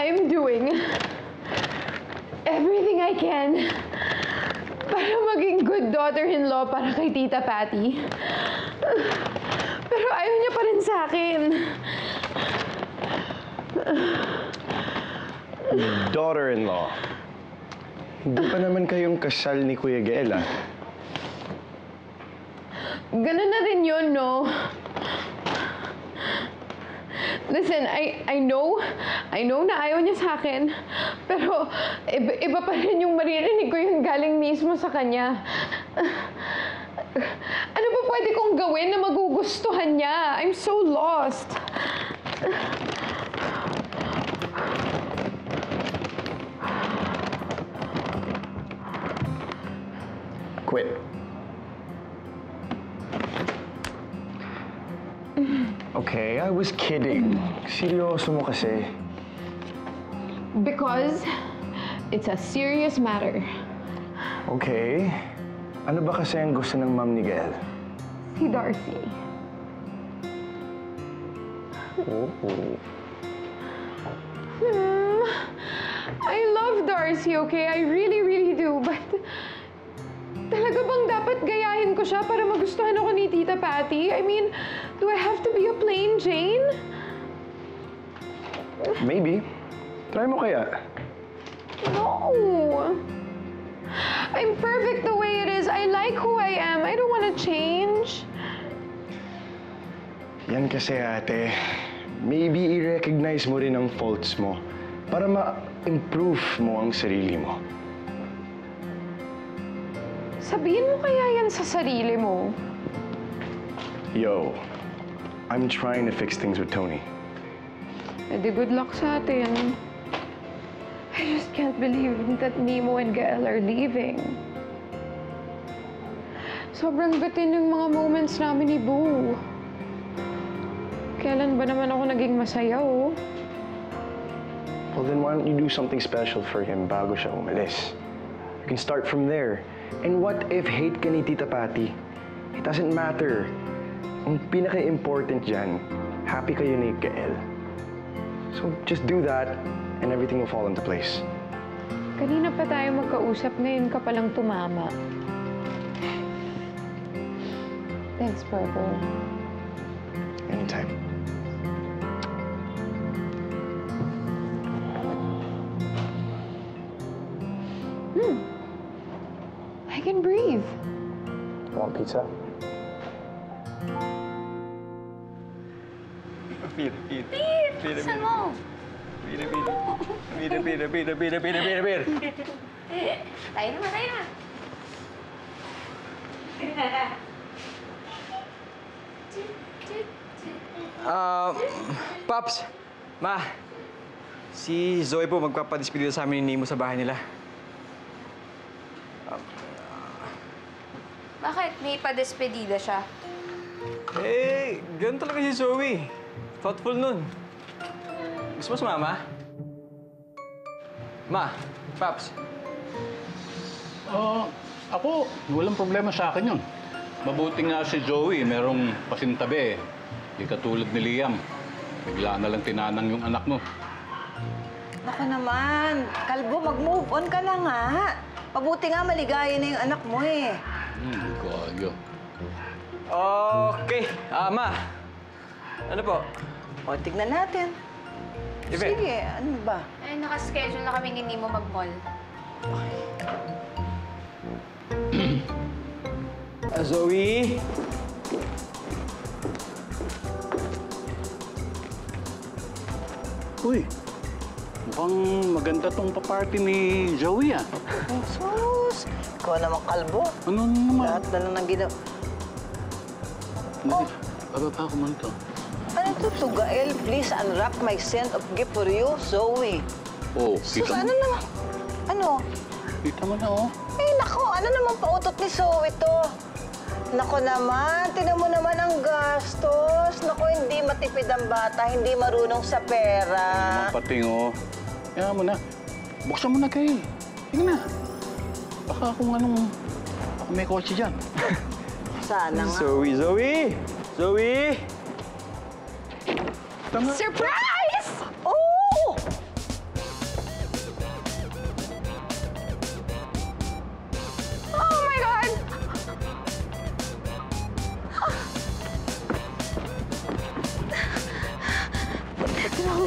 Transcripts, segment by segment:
I'm doing everything I can para maging good daughter-in-law para kay Tita Patty. Pero ayaw niya pa rin sa akin. Daughter-in-law. Hindi pa naman kayong kasal ni Kuya Gael, ah. Ganun na rin yun, no? Listen, I know na ayaw niya sa akin, pero iba pa rin yung maririnig ko yung galing mismo sa kanya. Ano ba pwede kong gawin na magugustuhan niya? I'm so lost. Quit. Okay, I was kidding. Seryoso mo kasi. Because it's a serious matter. Okay. Ano ba kasi ang gusto ng Ma'am ni Gael? Si Darcy. I love Darcy, okay? I really, really do. But talaga bang dapat gayahin ko siya para magustuhan ako ni Tita Patty? I mean, do I have to be a plain Jane? Maybe. Try mo kaya. No. I'm perfect the way it is. I like who I am. I don't want to change. Yan kasi, ate. Maybe i-recognize mo rin ang faults mo para ma-improve mo ang sarili mo. Sabihin mo kaya yan sa sarili mo? Yo, I'm trying to fix things with Tony. Eh di good luck sa atin. I just can't believe that Nemo and Gael are leaving. Sobrang bitin yung mga moments namin ni Boo. Kailan ba naman ako naging masaya, oh? Well, then why don't you do something special for him bago siya umalis? You can start from there. And what if hate ka ni Tita Patty? It doesn't matter. Ang pinaka-important dyan, happy kayo ni Gael. So just do that, and everything will fall into place. Kanina pa tayo magkausap, ngayon ka palang tumama. Thanks, Purple. Anytime. I can breathe. Want pizza? Saan mo? Bir. Tayo na. Paps, Ma, si Zoe po magpapadispedida sa amin ni Nemo sa bahay nila. Bakit? May padespedida siya. Eh, ganun talaga si Zoe. Thoughtful nun. Gusto mo sumama? Ma, Paps. Ako, walang problema sa akin yun. Mabuti nga si Joey, merong pasintabi eh. Di katulad ni Liam. Bigla na lang tinanang yung anak mo. Naku naman, Kalbo, mag-move on ka na nga. Mabuti nga maligaya na yung anak mo eh. Gayo. Okay. Ma. Ano po? O, tignan natin. Ibe. Sige, ano ba? Eh, nakaschedule na kami ni Nemo mag-mall. Zoe? Uy, mukhang maganda tong pa-party ni Joey ah. Oh, sus! Ikaw naman, Kalbo. Ano naman? Lahat na lang ng ginawa. Oh. Bababa ko man to. Ano to, Gael? Please unwrap my scent of gift for you, Zoe. Oh, Sus, kita ano mo. naman? Ano? Kita mo na oh. Eh, nako, ano naman pautot ni Zoe to? Nako naman, tinan mo naman ang gastos. Nako, hindi matipid ang bata, hindi marunong sa pera. Naman pating oh. Kaya mo na. Buksan mo na kayo. Tingnan na. Baka kung anong... Baka may kotse dyan. Sana nga. Zoe! Surprise! Oh!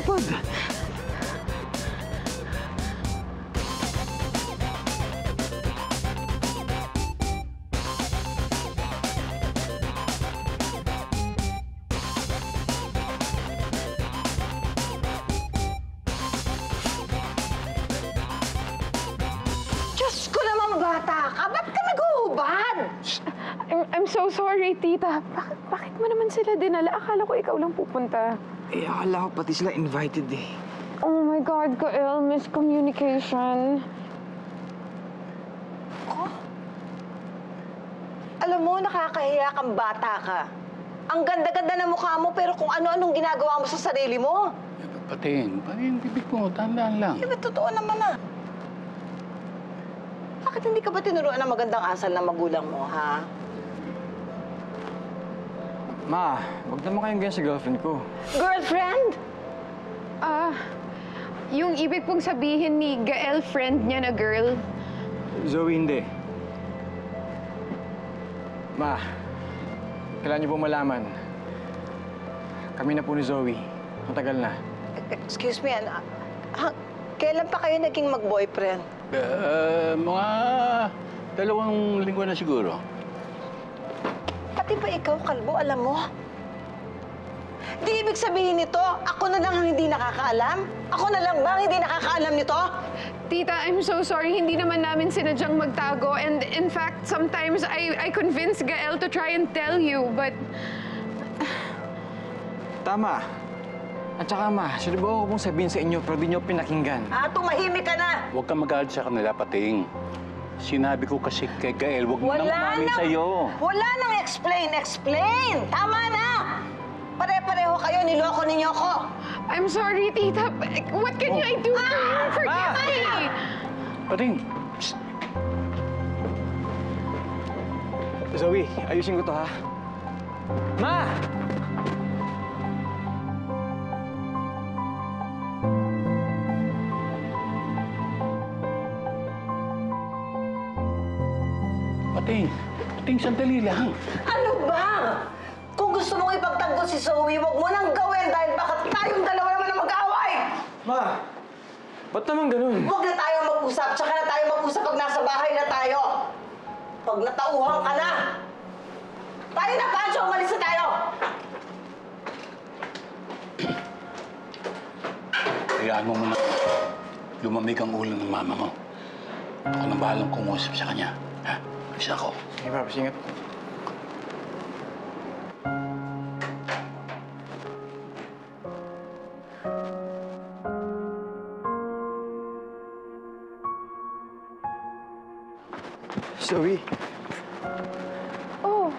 likod. Diyos ko naman, bata ka! Ba't ka naghuhubad? I'm so sorry, tita. Bakit mo naman sila dinala? Akala ko ikaw lang pupunta. Eh, akala ko pati sila invited eh. Oh my God, Gael, miscommunication. Alam mo, nakakahiya kang bata ka. Ang ganda-ganda ng mukha mo, pero kung ano-anong ginagawa mo sa sarili mo. Pating, yung bibig mo, tandaan lang. Eh, totoo naman ah. Bakit hindi ka ba tinuruan ng magandang asal ng magulang mo, ha? Ma, wag naman kayong ganyan sa girlfriend ko. Girlfriend? Yung ibig pong sabihin ni Gael, friend niya na girl. Zoe, hindi. Ma, kailangan niyo po malaman. Kami na po ni Zoe. Matagal na. Excuse me, kailan pa kayo naging mag-boyfriend? Mga 2 linggo na siguro. Pati ba ikaw, kalbo, alam mo? Di ibig sabihin nito, ako na lang ang hindi nakakaalam? Ako na lang ba ang hindi nakakaalam nito? Tita, I'm so sorry. Hindi naman namin sinadyang magtago. And in fact, sometimes I convince Gael to try and tell you, but... Tama. At saka, ma, sinubukan ko pong sabihin sa inyo pero di niyo pinakinggan. Tumahimik ka na! Huwag kang magalit sa kanila, Pating. Sinabi ko kasi kay Gael, huwag mo nang umamin sa'yo. Wala nang explain! Tama na! Pare-pareho kayo, niloko ninyo ko! I'm sorry, tita. What can I do for you? Forgive me! Pating, Zoe, ayusin ko to, ha? Ma! Pating, sandali lang. Ano ba? Kung gusto mong ipagtanggol si Zoe, huwag mo nang gawin dahil bakit tayong dalawa naman ang mag-aaway! Ma! Ba't naman ganun? Huwag na tayo mag-usap, tsaka na tayo mag-usap pag nasa bahay na tayo. Pag natauhan ka na, tayo na, Pancho, umalis na tayo! Hayaan mo muna lumamig ang ulo ng mama mo. Ako nang bahalang kumuusap sa kanya. Ha? Alis ako. Sige, Paps, ingat. Zoe, Oh.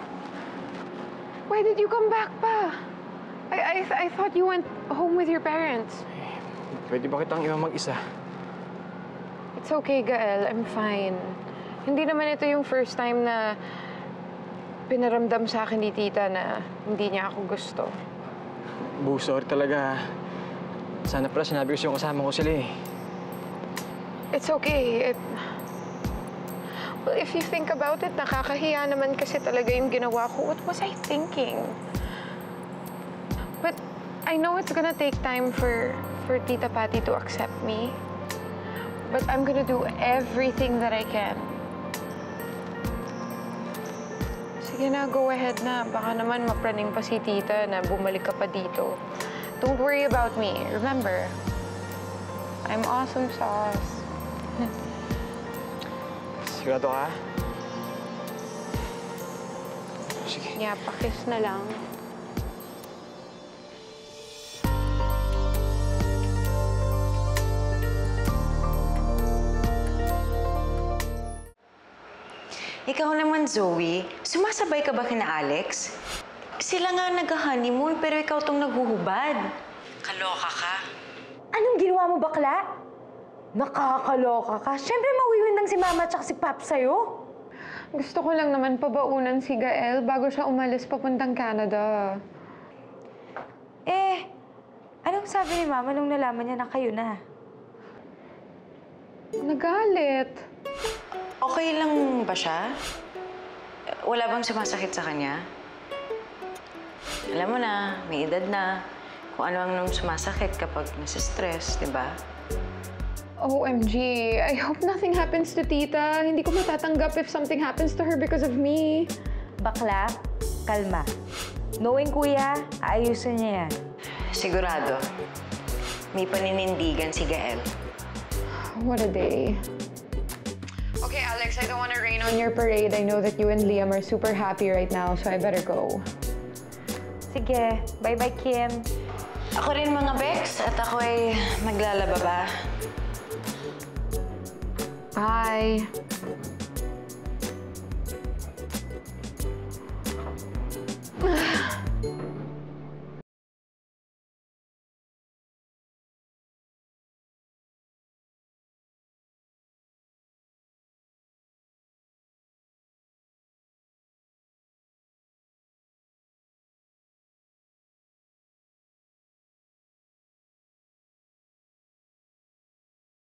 Why did you come back pa? I thought you went home with your parents. pwede ba kitang iwan mag-isa? It's okay, Gael. I'm fine. Hindi naman ito yung first time na pinaramdam sa akin ni tita na hindi niya ako gusto. Bu, sorry talaga. Sana pala sinabi ko sa'yo kasama ko sila eh. It's okay. Well, if you think about it, nakakahiya naman kasi talaga yung ginawa ko. What was I thinking? But I know it's gonna take time for Tita Patty to accept me. But I'm gonna do everything that I can. Sige na, go ahead na. Baka naman mapraning pa si Tita na bumalik ka pa dito. Don't worry about me. Remember, I'm awesome sauce. Sigurado ka? Sige. Yeah, pakis na lang. Ikaw naman, Zoe, sumasabay ka ba kina Alex? Sila nga nag-honeymoon pero ikaw tong naghuhubad. Kaloka ka. Anong ginawa mo, bakla? Nakakaloka ka. Siyempre, mawiwindang si Mama at si Pap sa'yo. Gusto ko lang naman pabaunan si Gael bago siya umalis papuntang Canada. Anong sabi ni Mama nung nalaman niya na kayo na? Nagalit. Okay lang ba siya? Wala bang sumasakit sa kanya? Alam mo na, may edad na. kung ano ang sumasakit kapag nasa-stress, di ba? OMG, I hope nothing happens to Tita. Hindi ko matatanggap if something happens to her because of me. Bakla, kalma. Knowing kuya, aayusin niya yan. Sigurado. May paninindigan si Gael. What a day. Okay, Alex, I don't want to rain on your parade. I know that you and Liam are super happy right now, so I better go. Sige, bye-bye, Kim. Ako rin mga Bex, at ako ay maglalaba ba? Bye.